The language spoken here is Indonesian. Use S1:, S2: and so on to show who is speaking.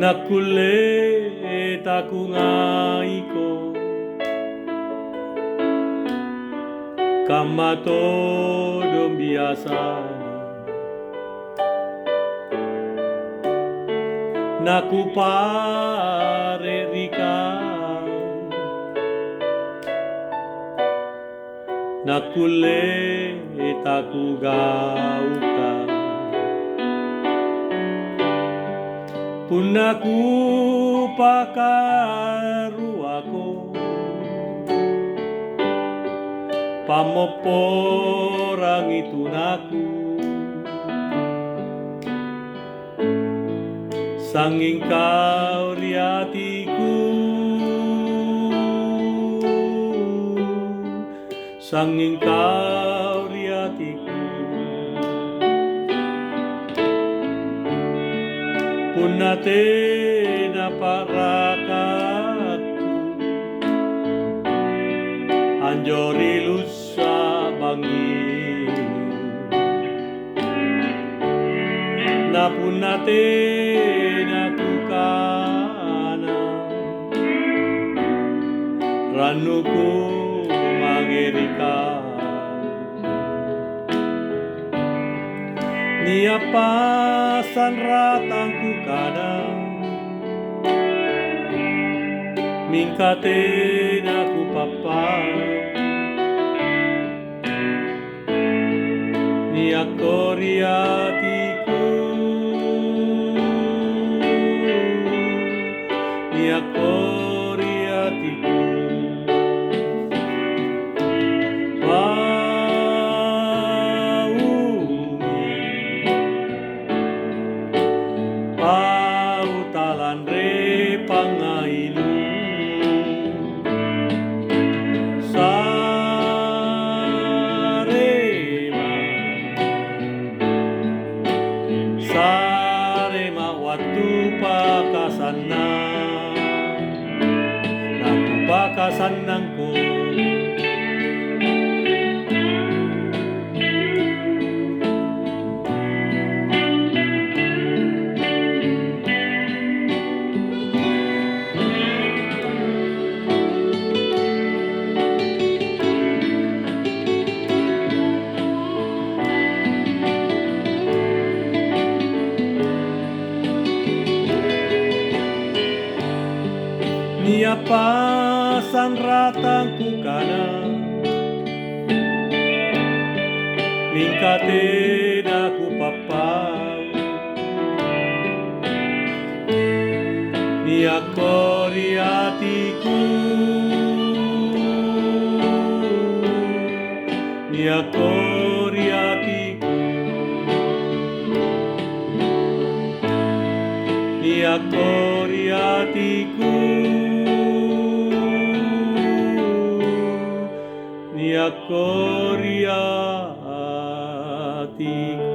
S1: nakule taku ngaiko kamato dom biasa naku pare rika nakule taku gauka punaku pakaru ako pamoporang itu naku sanging kau di hatiku sanging kau di hatiku punate na parakatku anjori lusa banginu na punate na kukana ranuku mangerika niapasan ratang kukana mingkate na kupapa niakori hatiku niakori hatiku pautalan re pangailu sarema waktu pakasana naku pakasanangku niapasan ratang kukana mingkate na kupapau niakori hatiku niakori hatiku niakori hatiku niakori hatiku